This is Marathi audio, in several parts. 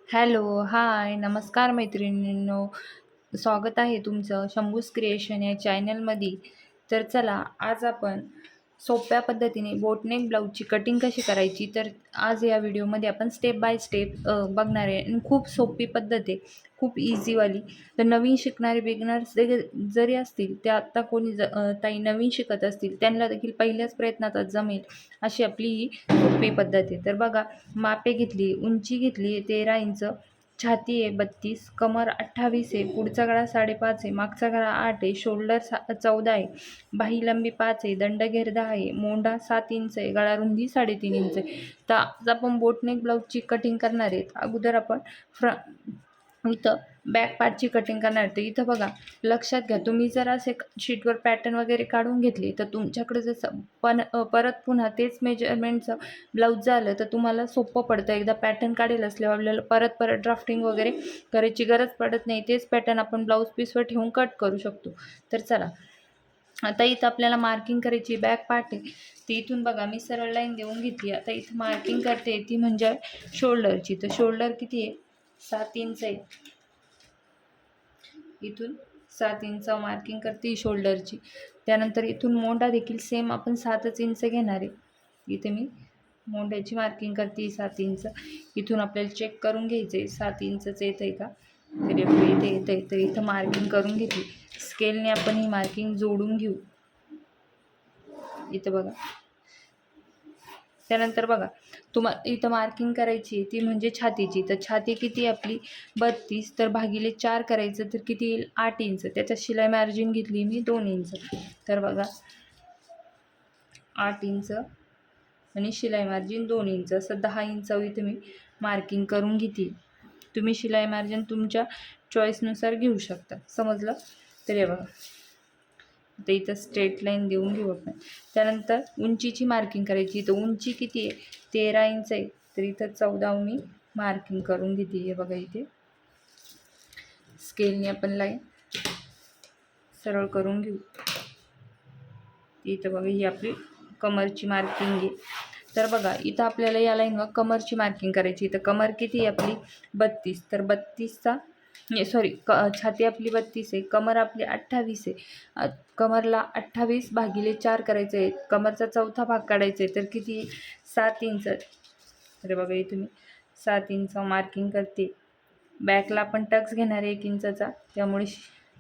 हॅलो, हाय, नमस्कार मैत्रिणींनो. स्वागत आहे तुमचं शंभूज क्रिएशन या चॅनलमध्ये. तर चला, आज आपण सोप्या पद्धतीने बोटनेक ब्लाऊजची कटिंग कशी करायची, तर आज या व्हिडिओमध्ये आपण स्टेप बाय स्टेप बघणार आहे. आणि खूप सोपी पद्धत आहे, खूप इझीवाली. तर नवीन शिकणारे बिगिनर्स जरी असतील, ते आत्ता कोणी ताई नवीन शिकत असतील, त्यांना देखील पहिल्याच प्रयत्नातच जमेल अशी आपली ही सोपी पद्धत आहे. तर बघा, मापे घेतली, उंची घेतली 13 इंच, छाती आहे 32, कमर 28 आहे, पुढचा गळा 5.5 आहे, मागचा गळा 8 आहे, शोल्डर 14 आहे, बाही लंबी 5 आहे, दंडघेर 10 आहे, मोंढा 7 इंच आहे, गळा रुंदी 3.5 इंच आहे. तर आज आपण बोटनेक ब्लाऊजची कटिंग करणार आहेत. अगोदर आपण इथं बॅक पार्टची कटिंग करणार. तर इथं बघा, लक्षात घ्या, तुम्ही जर असे शीटवर पॅटर्न वगैरे काढून घेतली, तर तुमच्याकडे जसं परत पुन्हा तेच मेजरमेंटचं ब्लाऊज झालं तर तुम्हाला सोपं पडतं. एकदा पॅटर्न काढेल असल्यावर आपल्याला परत परत ड्राफ्टिंग वगैरे करायची गरज पडत नाही. तेच पॅटर्न आपण ब्लाऊज पीसवर ठेवून कट करू शकतो. तर चला, आता इथं आपल्याला मार्किंग करायची बॅक पार्ट आहे. ती इथून बघा, मी सरळ लाईन देऊन घेतली. आता इथं मार्किंग करते ती म्हणजे शोल्डरची. तर शोल्डर किती आहे? 7 इंच आहे. इथून 7 इंच मार्किंग करते शोल्डरची. त्यानंतर इथून मोंढा देखील सेम आपण 7च इंच घेणार आहे. इथे मी मोंढ्याची मार्किंग करते 7 इंच. इथून आपल्याला चेक करून घ्यायचं आहे 7 इंचच येत आहे का, तर इथे येत आहे. तर इथं मार्किंग करून घेतली. स्केलने आपण ही मार्किंग जोडून घेऊ. इथं बघा, त्यानंतर बघा, तुम्हाला इथं मार्किंग करायची ती म्हणजे छातीची. तर छाती किती आपली 32, तर भागिले 4 करायचं, तर किती येईल? 8 इंच. त्याच्यात शिलाई मार्जिन घेतली मी 2 इंच. तर बघा, 8 इंच आणि शिलाई मार्जिन 2 इंच, असं 10 इंच इथे मी मार्किंग करून घेते. तुम्ही शिलाई मार्जिन तुमच्या चॉईसनुसार घेऊ शकता. समजलं? तर हे बघा, आता इथं स्ट्रेट लाईन देऊन घेऊ आपण. त्यानंतर उंचीची मार्किंग करायची. तर उंची किती आहे? 13 इंच आहे. तर इथं 14 मी मार्किंग करून घेते. हे बघा, इथे स्केलने आपण लाईन सरळ करून घेऊ. इथं बघा, ही आपली कमरची मार्किंग आहे. तर बघा, इथं आपल्याला या लाईनवर कमरची मार्किंग करायची. तर कमर किती आहे आपली? 32. तर 32चा सॉरी, छाती आपली 32 आहे, कमर आपली 28 आहे. कमरला 28 भागिले 4 करायचं आहे. कमरचा चौथा भाग काढायचा आहे. तर किती? 7 इंच. तर बघा, इथे मी 7 इंच मार्किंग करते. बॅकला आपण टक्स घेणार आहे 1 इंचचा, त्यामुळे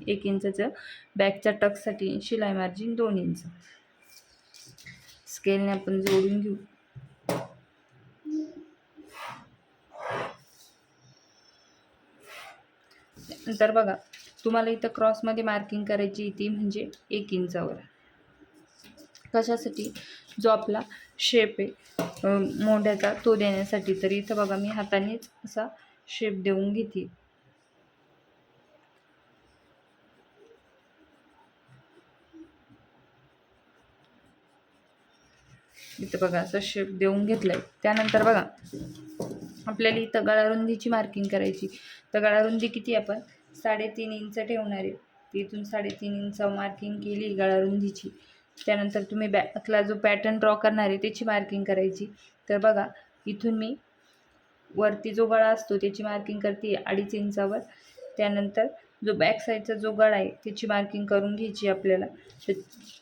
1 इंचचं बॅकच्या टक्ससाठी शिलाई मार्जिन 2 इंच. स्केलने आपण जोडून घेऊ. नंतर बघा, तुम्हाला इथं क्रॉसमध्ये मार्किंग करायची ती म्हणजे 1 इंचावर. कशासाठी? जो आपला शेप आहे मोंढ्याचा तो देण्यासाठी. तर इथं बघा, मी हातानेच असा शेप देऊन घेते. इथं बघा, असं शेप देऊन घेतलाय. त्यानंतर बघा, आपल्याला इथं गळारुंदीची मार्किंग करायची. तर गळारुंदी किती आपण 3.5 इंच ठेवणार आहे. तिथून 3.5 इंच मार्किंग केली गळारुंदीची. त्यानंतर तुम्ही बॅकला जो पॅटर्न ड्रॉ करणार आहे त्याची मार्किंग करायची. तर बघा, इथून मी वरती जो गळा असतो त्याची मार्किंग करते 2.5 इंचावर. त्यानंतर जो बॅक साईडचा जो गळा आहे त्याची मार्किंग करून घ्यायची आपल्याला.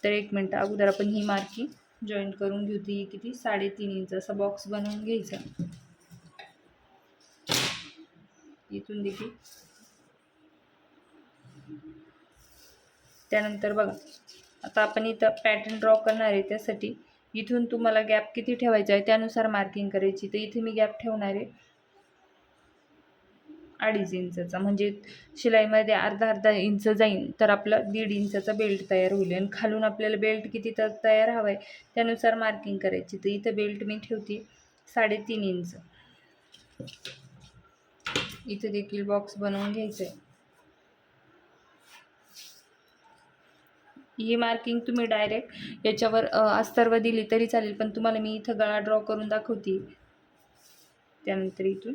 तर 1 मिनटं अगोदर आपण ही मार्किंग जॉईंट करून घेऊ. ती किती? 3.5 इंच असा बॉक्स बनवून घ्यायचा. इथून देखील. त्यानंतर बघा, आता आपण इथं पॅटर्न ड्रॉ करणार आहे. त्यासाठी इथून तुम्हाला गॅप किती ठेवायचा आहे त्यानुसार मार्किंग करायची. तर इथे मी गॅप ठेवणार आहे 2.5 इंचचा, म्हणजे शिलाईमध्ये अर्धा इंच जाईन तर आपला 1.5 इंचचा बेल्ट तयार होईल. आणि खालून आपल्याला बेल्ट किती तयार हवा आहे त्यानुसार मार्किंग करायची. तर इथं बेल्ट मी ठेवते 3.5 इंच. इथे देखील बॉक्स बनवून घ्यायचं आहे. ही मार्किंग तुम्ही डायरेक्ट याच्यावर अस्तरवर दिली तरी चालेल, पण तुम्हाला मी इथं गळा ड्रॉ करून दाखवते. त्यानंतर इथून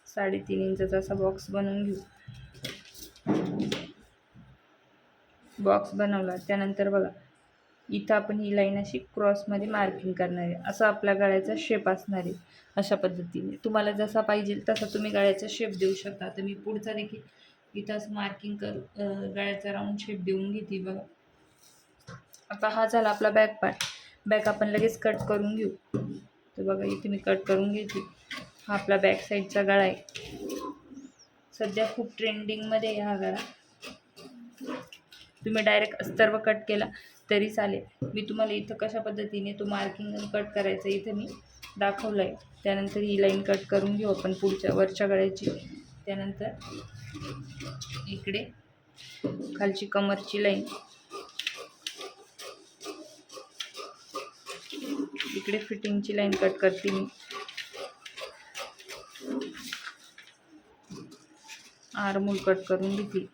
3.5 इंचचा असा बॉक्स बनवून घेऊ. बॉक्स बनवला. त्यानंतर बघा, इथं आपण ही लाईन अशी क्रॉसमध्ये मार्किंग करणार आहे. असं आपल्या गळ्याचा शेप असणार आहे. अशा पद्धतीने तुम्हाला जसा पाहिजे तसा तुम्ही गळ्याचा शेप देऊ शकता. तर मी पुढचा देखील इथं असं मार्किंग गळ्याचा राऊंड शेप देऊन घेते बघा. आता हा झाला आपला बॅक पार्ट. बॅक आपण लगेच कट करून घेऊ. तर बघा इथे मी कट करून घेते. हा आपला बॅक साईडचा गळा आहे. सध्या खूप ट्रेंडिंगमध्ये आहे हा गळा. तुम्ही डायरेक्ट अस्तर्व कट केला तरी चालेल. मी तुम्हाला इथं कशा पद्धतीने तो मार्किंग कट करायचा इथं मी दाखवलं आहे. त्यानंतर ही लाईन कट करून घेऊ आपण पुढच्या वरच्या गळ्याची. त्यानंतर इकडे खालची कमरची लाईन, इकडे फिटिंगची लाईन कट करते मी. आर्महोल कट करून घेतली.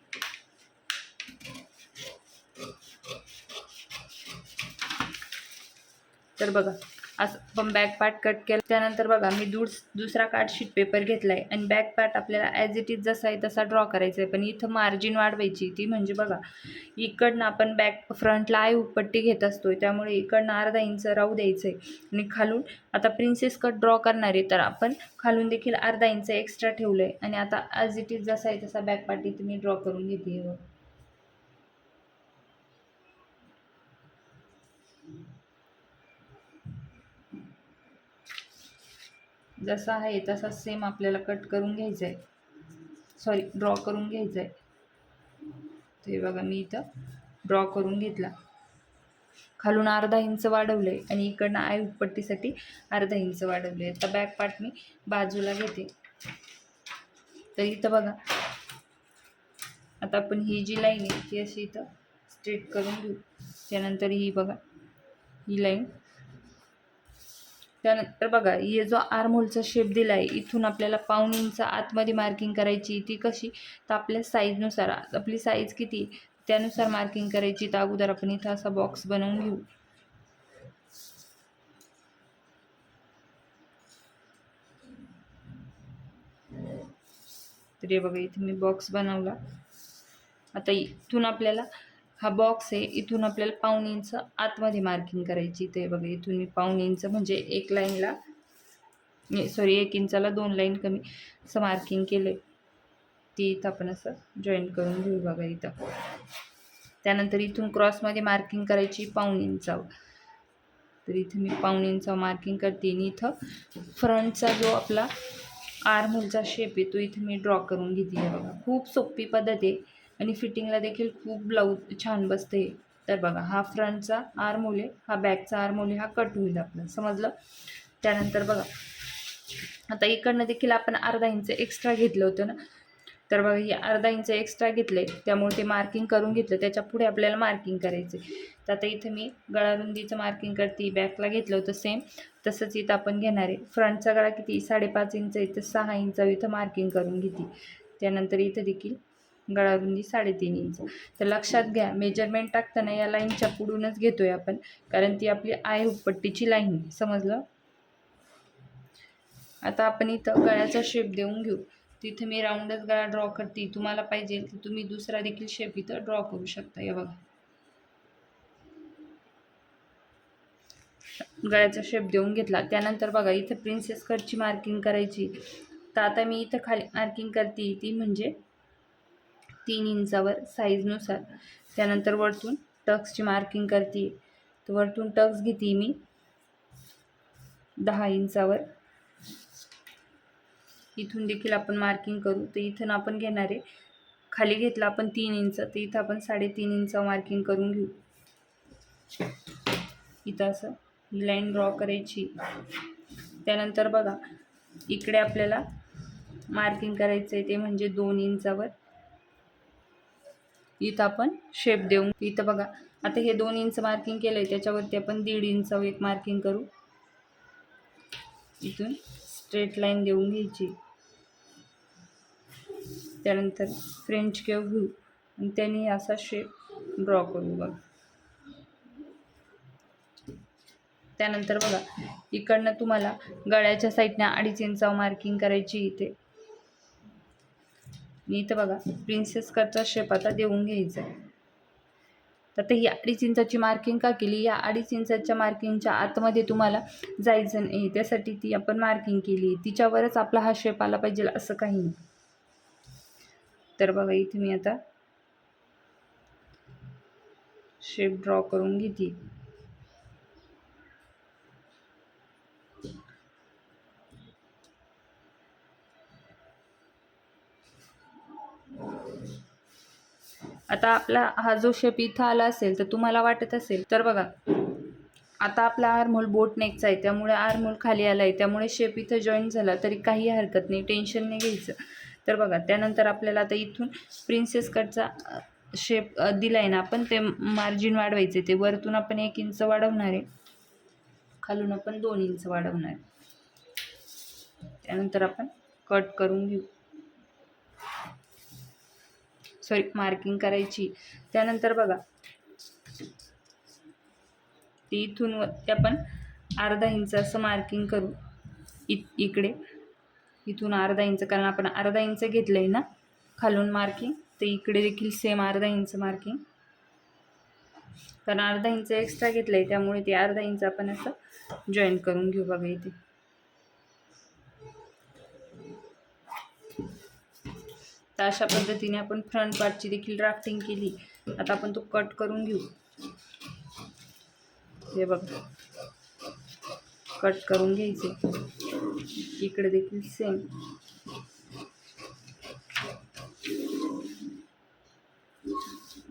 तर बघा असं आपण बॅक पार्ट कट केला. त्यानंतर बघा मी दुसरा कार्डशीट पेपर घेतला आहे आणि बॅक पार्ट आपल्याला ॲज इट इज जसा आहे तसा ड्रॉ करायचा आहे. पण इथं मार्जिन वाढवायची. ती म्हणजे बघा इकडनं आपण बॅक फ्रंटला आई उपपट्टी घेत असतोय, त्यामुळे इकडनं अर्धा इंच राहू द्यायचं आहे. आणि खालून आता प्रिन्सेस कट ड्रॉ करणार आहे, तर आपण खालून देखील अर्धा इंच एक्स्ट्रा ठेवलं आहे. आणि आता ॲज इट इज जसा आहे तसा बॅक पार्ट इथे मी ड्रॉ करून घेते. जसा आहे तसा सेम आपल्याला कट करून घ्यायचा आहे, सॉरी ड्रॉ करून घ्यायचं आहे. ते बघा मी इथं ड्रॉ करून घेतला. खालून अर्धा इंच वाढवलं आहे आणि इकडनं आई उपपट्टीसाठी अर्धा इंच वाढवले आहे. तर बॅक पार्ट मी बाजूला घेते. तर इथं बघा आता आपण ही जी लाईन आहे ती अशी इथं स्ट्रेट करून घेऊ. त्यानंतर ही बघा ही लाईन. त्यानंतर बघा हे जो आर्महोलचा शेप दिला आहे, इथून आपल्याला पाऊण इंच आतमध्ये मार्किंग करायची. ती कशी तर आपल्या साईजनुसार, आपली साईज किती त्यानुसार मार्किंग करायची. तर अगोदर आपण इथं असा बॉक्स बनवून घेऊ. तर हे बघा इथे मी बॉक्स बनवला. आता इथून आपल्याला हा बॉक्स आहे, इथून आपल्याला पाऊण इंच आतमध्ये मार्किंग करायची. ते बघा इथून मी पाऊण इंच म्हणजे एक लाईनला सॉरी 1 इंचाला 2 लाईन कमी असं मार्किंग केलं आहे. ती इथं आपण असं जॉईंट करून घेऊ बघा इथं. त्यानंतर इथून क्रॉसमध्ये मार्किंग करायची पाऊण इंचावर. तर इथे मी पाऊण इंचावर मार्किंग करते. आणि इथं फ्रंटचा जो आपला आर्महोलचा शेप आहे तो इथे मी ड्रॉ करून घेते. बघा खूप सोपी पद्धत आहे आणि फिटिंगला देखील खूप ब्लाऊज छान बसते. तर बघा हा फ्रंटचा आर्महोल आहे, हा बॅकचा आर्महोल आहे, हा कट होईल आपलं, समजलं. त्यानंतर बघा आता इकडनं देखील आपण अर्धा इंच एक्स्ट्रा घेतलं होतं ना. तर बघा हे अर्धा इंच एक्स्ट्रा घेतले, त्यामुळे ते मार्किंग करून घेतलं. त्याच्या पुढे आपल्याला मार्किंग करायचं. तर आता इथं मी गळा रुंदीचं मार्किंग करते. बॅकला घेतलं होतं सेम तसंच इथं आपण घेणार आहे. फ्रंटचा गळा किती 5.5 इंच आहे, तर 6 इंच इथं मार्किंग करून घेते. त्यानंतर इथं देखील गळा रुंदी 3.5 इंच. तर लक्षात घ्या मेजरमेंट टाकताना या लाईनच्या पुढूनच घेतोय आपण, कारण ती आपली आय उपपट्टीची लाईन, समजलं. आता आपण इथं गळ्याचा शेप देऊन घेऊ. तिथे मी राऊंडच गळा ड्रॉ करते. तुम्हाला पाहिजे तर तुम्ही दुसरा देखील शेप इथं ड्रॉ करू शकता. हे बघा गळ्याचा शेप देऊन घेतला. त्यानंतर बघा इथं प्रिन्सेस कटची मार्किंग करायची. तर आता मी इथं खाली मार्किंग करते ती म्हणजे 3 इंचावर साईजनुसार. त्यानंतर वरतून टक्सची मार्किंग करते. तर वरतून टक्स घेते मी 10 इंचावर. इथून देखील आपण मार्किंग करू. तर इथून आपण घेणार आहे, खाली घेतला आपण 3 इंच, तर इथं आपण 3.5 इंच मार्किंग करून घेऊ. इथं असं ही लाईन ड्रॉ करायची. त्यानंतर बघा इकडे आपल्याला मार्किंग करायचं आहे, ते म्हणजे 2 इंचावर. इथं आपण शेप देऊन इथं बघा आता हे 2 इंच मार्किंग केलं आहे, त्याच्यावरती आपण 1.5 इंचावर एक मार्किंग करू. इथून स्ट्रेट लाईन देऊन घ्यायची. त्यानंतर फ्रेंच केव घेऊ आणि त्याने असा शेप ड्रॉ करू बघा. त्यानंतर बघा इकडनं तुम्हाला गळ्याच्या साईडने 2.5 इंचावर मार्किंग करायची इथे. इथं बघा प्रिन्सेस कटचा शेप आता देऊन घ्यायचा आहे. तर आता ही 2.5 इंचाची मार्किंग का केली, या 2.5 इंचाच्या मार्किंगच्या आतमध्ये तुम्हाला जायचं नाही, त्यासाठी ती आपण मार्किंग केली. तिच्यावरच आपला हा शेप आला पाहिजे असं काही नाही. तर बघा इथे मी आता शेप ड्रॉ करून घेते. आता आपला हा जो शेप इथं आला असेल तर तुम्हाला वाटत असेल तर बघा, आता आपला आर्महोल बोट नेकचा आहे, त्यामुळे आर्महोल खाली आला आहे, त्यामुळे शेप इथं जॉईन झाला तरी काही हरकत नाही, टेन्शन नाही घ्यायचं. तर बघा त्यानंतर आपल्याला आता इथून प्रिन्सेस कटचा शेप दिला आहे ना आपण, ते मार्जिन वाढवायचे. ते वरतून आपण 1 इंच वाढवणार आहे, खालून आपण 2 इंच वाढवणार आहे. त्यानंतर आपण कट करून घेऊ, सॉरी मार्किंग करायची. त्यानंतर बघा ते इथून वरती आपण अर्धा इंच असं मार्किंग करू. इकडे इथून अर्धा इंच, कारण आपण अर्धा इंच घेतलं आहे ना खालून मार्किंग, तर इकडे देखील सेम अर्धा इंच मार्किंग, कारण अर्धा इंच एक्स्ट्रा घेतलं आहे, त्यामुळे ते अर्धा इंच आपण असं जॉईन करून घेऊ. बघा इथे तर अशा पद्धतीने आपण फ्रंट पार्टची देखील ड्राफ्टिंग केली. आता आपण तो कट करून घेऊ. हे बघा कट करून घ्यायचे, इकडे देखील सेम.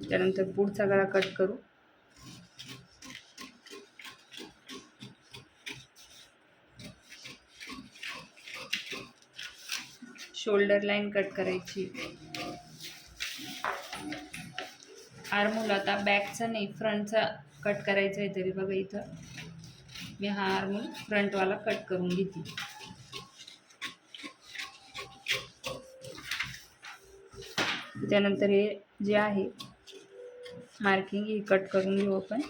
त्यानंतर पुढचा गळा कट करू. शोल्डर लाईन कट करायची. आर्महोल आता बॅकचा नाही फ्रंटचा कट करायचा आहे, तरी बघा इथं मी हा आर्महोल फ्रंटवाला कट करून घेते. त्यानंतर हे जे आहे मार्किंग हे कट करून घेऊ आपण.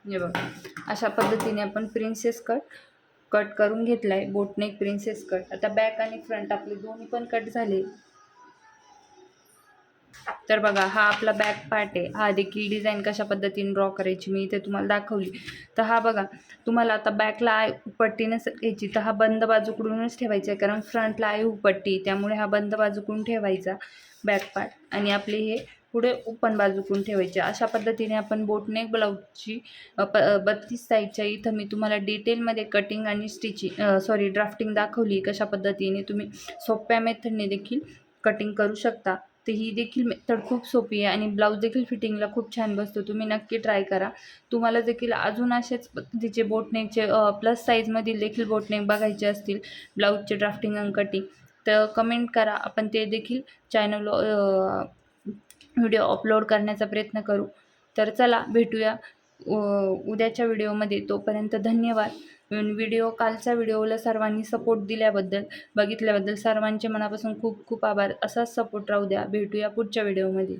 हे बघा अशा पद्धतीने आपण प्रिन्सेस कट करून घेतला आहे, बोटनेक प्रिन्सेस कट. आता बॅक आणि फ्रंट आपले दोन्ही पण कट झाले. तर बघा हा आपला बॅक पार्ट आहे, हा देखील डिझाईन कशा पद्धतीने ड्रॉ करायची मी इथे तुम्हाला दाखवली. तर हा बघा तुम्हाला आता बॅकला आय पट्टी नसेल घ्यायची तर हा बंद बाजूकडूनच ठेवायचा आहे, कारण फ्रंटला आय पट्टी, त्यामुळे हा बंद बाजूकडून ठेवायचा बॅक पार्ट, आणि आपले हे पुढे ओपन बाजूकडून ठेवायचे. अशा पद्धतीने आपण बोटनेक ब्लाऊजची 32 साईजच्या इथं मी तुम्हाला डिटेलमध्ये कटिंग आणि स्टिचिंग ड्राफ्टिंग दाखवली, कशा पद्धतीने तुम्ही सोप्या मेथडने देखील कटिंग करू शकता. तर ही देखील मेथड खूप सोपी आहे आणि ब्लाऊज देखील फिटिंगला खूप छान बसतो. तुम्ही नक्की ट्राय करा. तुम्हाला देखील अजून असेच पद्धतीचे बोटनेकचे प्लस साईजमधील देखील बोटनेक बघायचे असतील, ब्लाऊजचे ड्राफ्टिंग आणि कटिंग, तर कमेंट करा, आपण ते देखील चॅनल व्हिडिओ अपलोड करण्याचा प्रयत्न करू. तर चला भेटूया उद्याच्या व्हिडिओमध्ये. तोपर्यंत धन्यवाद. कालच्या व्हिडिओला सर्वांनी सपोर्ट दिल्याबद्दल, बघितल्याबद्दल सर्वांचे मनापासून खूप खूप आभार. असाच सपोर्ट राहू द्या. भेटूया पुढच्या व्हिडिओमध्ये.